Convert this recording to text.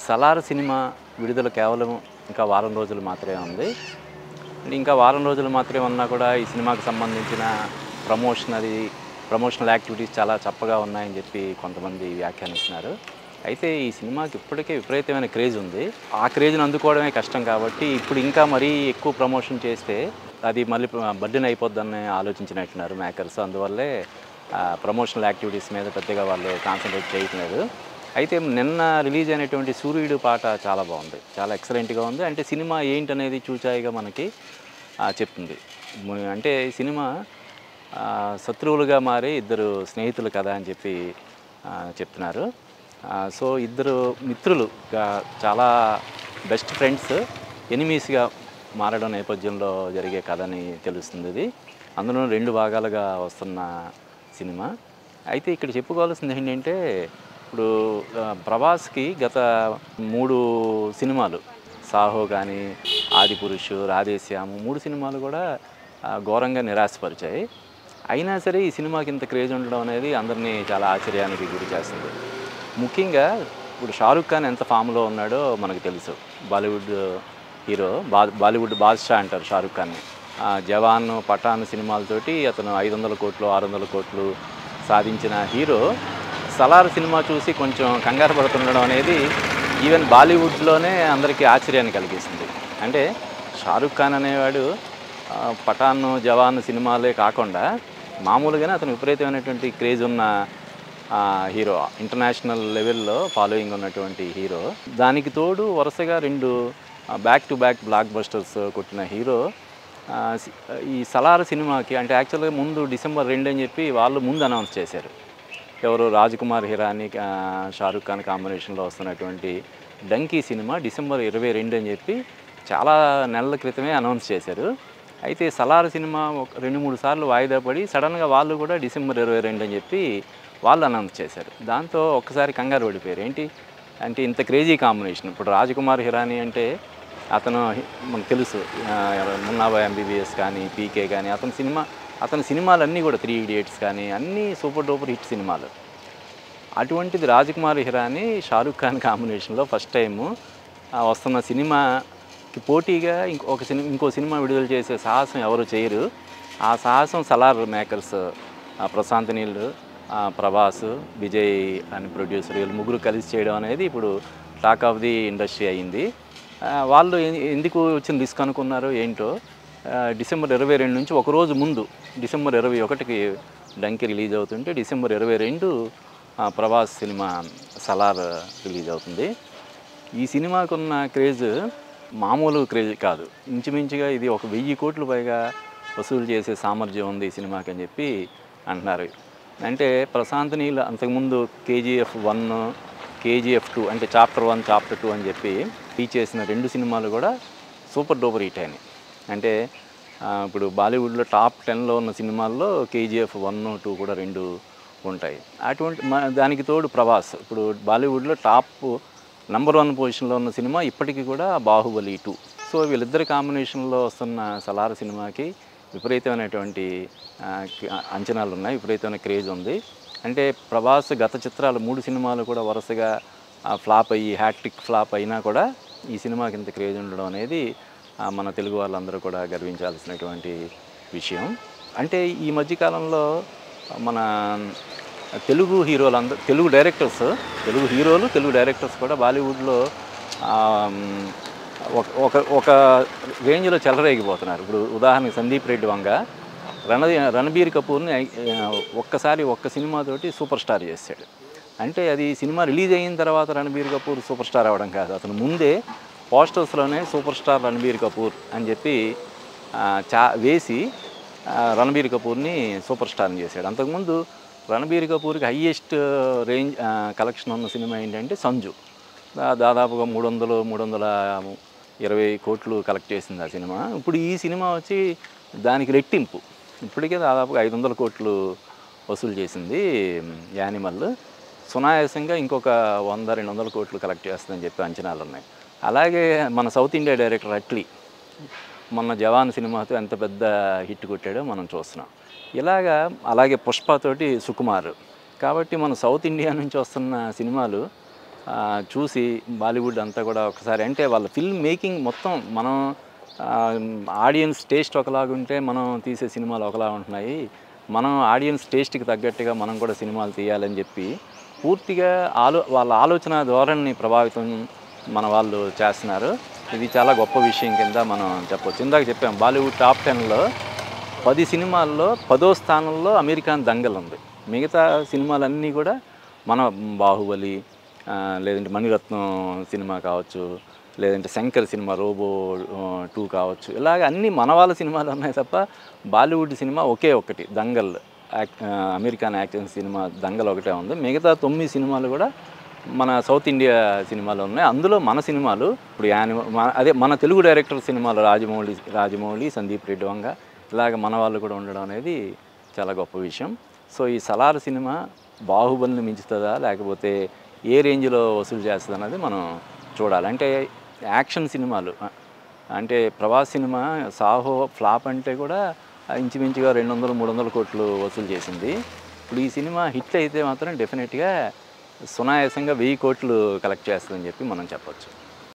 Salaar cinema విడుదల కేవలం ఇంకా వారం రోజులు మాత్రమే ఉంది. ఇంకా వారం రోజులు మాత్రమే ఉన్నా కూడా ఈ సినిమాకి సంబంధించిన ప్రమోషనల్ యాక్టివిటీస్ చాలా చప్పగా ఉన్నాయని చెప్పి కొంతమంది వ్యాఖ్యానిస్తున్నారు. అయితే ఈ సినిమాకి ఇప్పటికే విపరీతమైన క్రేజ్ ఉంది. ఆ క్రేజ్‌ని అందుకోవడమే కష్టం కాబట్టి ఇప్పుడు ఇంకా మరీ ఎక్కువ ప్రమోషన్ చేస్తే అది మళ్ళీ బర్డెన్ అయిపోద్దని ఆలోచించినట్టున్నారు మేకర్స్. అందువల్లే ప్రమోషనల్ యాక్టివిటీస్ మీద పెద్దగా వాళ్ళు కాన్సంట్రేట్ చేయట్లేదు. అయితే నిన్న రిలీజ్ అయినటువంటి 'సూర్యుడు' పాట చాలా బాగుంది. చాలా ఎక్సలెంట్‌గా ఉంది. అంటే సినిమా ఏంటనేది చూచాయిగా మనకి చెప్తుంది. అంటే ఈ సినిమా శత్రువులుగా మారి ఇద్దరు స్నేహితులు కథ అని చెప్పి చెప్తున్నారు. సో ఇద్దరు మిత్రులుగా చాలా బెస్ట్ ఫ్రెండ్స్ ఎనిమీస్‌గా మారడం నేపథ్యంలో జరిగే కథని తెలుస్తుంది ఇది. అందులో 2 భాగాలుగా వస్తున్న సినిమా. అయితే ఇక్కడ చెప్పుకోవాల్సింది ఏంటంటే ఇప్పుడు ప్రభాస్‌కి గత 3 సినిమాలు 'సాహో' కానీ, 'ఆదిపురుష్', 'రాధేశ్యామ్' 3 సినిమాలు కూడా ఘోరంగా నిరాశపరిచాయి. అయినా సరే ఈ సినిమాకి ఇంత క్రేజ్ ఉండడం అనేది అందరినీ చాలా ఆశ్చర్యానికి గురి చేస్తుంది. ముఖ్యంగా ఇప్పుడు 'షారుఖ్ ఖాన్' ఎంత ఫామ్‌లో ఉన్నాడో మనకు తెలుసు. బాలీవుడ్ హీరో, బాలీవుడ్ బాద్‌షా అంటారు 'షారుఖ్ ఖాన్‌ని'. 'జవాన్', 'పఠాన్' సినిమాలతోటి అతను 500 కోట్లు, 600 కోట్లు సాధించిన హీరో 'సలార్' సినిమా చూసి కొంచెం కంగారు పడుతుండడం అనేది ఈవెన్ బాలీవుడ్‌లోనే అందరికీ ఆశ్చర్యాన్ని కలిగిస్తుంది. అంటే 'షారుఖ్ ఖాన్' అనేవాడు 'పఠాన్', 'జవాన్' సినిమాలే కాకుండా మామూలుగానే అతను విపరీతమైనటువంటి క్రేజ్ ఉన్న హీరో. ఇంటర్నేషనల్ లెవెల్‌లో ఫాలోయింగ్ ఉన్నటువంటి హీరో. దానికి తోడు వరుసగా 2 back to back black busters కొట్టిన హీరో ఈ 'సలార్' సినిమాకి అంటే యాక్చువల్‌గా ముందు డిసెంబర్ 2 అని చెప్పి వాళ్ళు ముందు అనౌన్స్ చేశారు. ఎవరు 'రాజ్‌కుమార్ హిరానీ', 'షారుఖ్ ఖాన్' కాంబినేషన్‌లో వస్తున్నటువంటి 'డంకీ' సినిమా డిసెంబర్ 22 అని చెప్పి చాలా నెలల క్రితమే అనౌన్స్ చేశారు. అయితే 'సలార్' సినిమా 2, 3 సార్లు వాయిదా పడి సడన్‌గా వాళ్ళు కూడా డిసెంబర్ 22 అని చెప్పి వాళ్ళు అనౌన్స్ చేశారు. దాంతో ఒక్కసారి కంగారు పడిపోయారు. ఏంటి అంటే ఇంత క్రేజీ కాంబినేషన్. ఇప్పుడు 'రాజ్‌కుమార్ హిరానీ' అంటే అతను మనకు తెలుసు 'మున్నా భాయ్ ఎంబీబీఎస్' కానీ, 'పీకే' కానీ అతని సినిమాలన్నీ కూడా 3 ఇడియట్స్ కానీ అన్నీ సూపర్ డూపర్ హిట్ సినిమాలు. అటువంటిది 'రాజ్‌కుమార్ హిరానీ', 'షారుఖ్ ఖాన్' కాంబినేషన్‌లో ఫస్ట్ టైము వస్తున్న సినిమాకి పోటీగా ఇంకో సినిమా విడుదల చేసే సాహసం ఎవరు చేయరు. ఆ సాహసం 'సలార్' మేకర్స్ ప్రశాంత్ నీల్, ప్రభాస్, విజయ్ అని ప్రొడ్యూసర్ వీళ్ళు ముగ్గురు కలిసి చేయడం అనేది ఇప్పుడు టాక్ ఆఫ్ ది ఇండస్ట్రీ అయింది. వాళ్ళు ఎందుకు వచ్చిన రిస్క్ అనుకున్నారో ఏంటో డిసెంబర్ 22 నుంచి ఒకరోజు ముందు డిసెంబర్ 21కి 'డంకీ' రిలీజ్ అవుతుంటే December 22 Prabhas cinema 'Salaar' release అవుతుంది. ఈ సినిమాకున్న క్రేజ్ మామూలు క్రేజ్ కాదు. ఇంచుమించుగా ఇది ఒక 1000 కోట్లు పైగా వసూలు చేసే సామర్థ్యం ఉంది ఈ సినిమాకి అని చెప్పి అంటున్నారు. అంటే ప్రశాంత్ నీల్ అంతకుముందు 'కేజీఎఫ్ 1', 'కేజీఎఫ్ 2' అంటే చాప్టర్ 1, చాప్టర్ 2 అని చెప్పి చేసిన 2 సినిమాలు కూడా సూపర్ డూపర్ హిట్ అయినాయి. అంటే ఇప్పుడు బాలీవుడ్లో టాప్ 10లో ఉన్న సినిమాల్లో 'కేజీఎఫ్ 1, 2' కూడా 2 ఉంటాయి. అటువంటి దానికి తోడు ప్రభాస్ ఇప్పుడు బాలీవుడ్లో టాప్ నంబర్ 1 పొజిషన్లో ఉన్న సినిమా ఇప్పటికీ కూడా 'బాహుబలి 2'. సో వీళ్ళిద్దరి కాంబినేషన్లో వస్తున్న 'సలార్' సినిమాకి విపరీతమైనటువంటి అంచనాలు ఉన్నాయి, విపరీతమైన క్రేజ్ ఉంది. అంటే ప్రభాస్ గత చిత్రాలు 3 సినిమాలు కూడా వరుసగా ఫ్లాప్ అయ్యి హ్యాట్రిక్ ఫ్లాప్ అయినా కూడా ఈ సినిమాకి ఇంత క్రేజ్ ఉండడం అనేది మన తెలుగు వాళ్ళందరూ కూడా గర్వించాల్సినటువంటి విషయం. అంటే ఈ మధ్యకాలంలో మన తెలుగు హీరోలందరూ తెలుగు హీరోలు తెలుగు డైరెక్టర్స్ కూడా బాలీవుడ్లో ఒక రేంజ్లో చెలరేగిపోతున్నారు. ఇప్పుడు ఉదాహరణకి సందీప్ రెడ్డి వంగ రణబీర్ కపూర్ని ఒక్కసారి ఒక్క సినిమాతోటి సూపర్ స్టార్ చేశాడు. అంటే అది సినిమా రిలీజ్ అయిన తర్వాత రణబీర్ కపూర్ సూపర్ స్టార్ అవ్వడం కాదు, అతను ముందే పోస్టర్స్లోనే సూపర్ స్టార్ రణబీర్ కపూర్ అని చెప్పి వేసి రణబీర్ కపూర్ని సూపర్ స్టార్ని చేశాడు. అంతకుముందు రణబీర్ కపూర్కి హయ్యెస్ట్ రేంజ్ కలెక్షన్ ఉన్న సినిమా ఏంటంటే 'సంజు'. దాదాపుగా 320 కోట్లు కలెక్ట్ చేసింది ఆ సినిమా. ఇప్పుడు ఈ సినిమా వచ్చి దానికి రెట్టింపు, ఇప్పటికే దాదాపుగా 500 కోట్లు వసూలు చేసింది 'యానిమల్'. సునాయాసంగా ఇంకొక 100-200 కోట్లు కలెక్ట్ చేస్తుందని చెప్పి అంచనాలు ఉన్నాయి. అలాగే మన సౌత్ ఇండియా డైరెక్టర్ అట్లీ మొన్న 'జవాన్' సినిమాతో ఎంత పెద్ద హిట్ కొట్టాడో మనం చూస్తున్నాం. అలాగే 'పుష్ప' తోటి 'సుకుమార్'. కాబట్టి మన సౌత్ ఇండియా నుంచి వస్తున్న సినిమాలు చూసి బాలీవుడ్ అంతా కూడా ఒకసారి అంటే వాళ్ళ ఫిల్మ్ మేకింగ్ మొత్తం మనం ఆడియన్స్ టేస్ట్ ఒకలాగుంటే మనం తీసే సినిమాలు ఒకలా ఉంటున్నాయి, మనం ఆడియన్స్ టేస్ట్కి తగ్గట్టుగా మనం కూడా సినిమాలు తీయాలని చెప్పి పూర్తిగా వాళ్ళ ఆలోచన ధోరణిని ప్రభావితం మన వాళ్ళు చేస్తున్నారు. ఇది చాలా గొప్ప విషయం కింద మనం చెప్పొచ్చు. ఇందాక చెప్పాం బాలీవుడ్ టాప్ 10లో 10 సినిమాల్లో 10వ స్థానంలో అమెరికన్ దంగల్ ఉంది. మిగతా సినిమాలన్నీ కూడా మన బాహుబలి, లేదంటే మణిరత్నం సినిమా కావచ్చు, లేదంటే శంకర్ సినిమా రోబో 2 కావచ్చు, ఇలాగ అన్నీ మన వాళ్ళ సినిమాలు ఉన్నాయి తప్ప బాలీవుడ్ సినిమా ఒకే ఒక్కటి Dangal, American action cinema Dangal ఒకటే ఉంది. మిగతా 9 సినిమాలు కూడా మన సౌత్ ఇండియా సినిమాలు ఉన్నాయి. అందులో మన సినిమాలు ఇప్పుడు అదే మన తెలుగు డైరెక్టర్ సినిమాలు రాజమౌళి, సందీప్ రెడ్డి వంగ, ఇలాగ మన వాళ్ళు కూడా ఉండడం అనేది చాలా గొప్ప విషయం. సో ఈ సలార్ సినిమా బాహుబలిని మించుతుందా లేకపోతే ఏ రేంజ్లో వసూలు చేస్తుంది అన్నది మనం చూడాలి. అంటే యాక్షన్ సినిమాలు అంటే ప్రభాస్ సినిమా సాహో ఫ్లాప్ అంటే కూడా ఇంచుమించుగా 200-300 కోట్లు వసూలు చేసింది. ఇప్పుడు ఈ సినిమా హిట్ అయితే మాత్రం డెఫినెట్గా సునాయాసంగా 1000 కోట్లు కలెక్ట్ చేస్తుందని చెప్పి మనం చెప్పొచ్చు.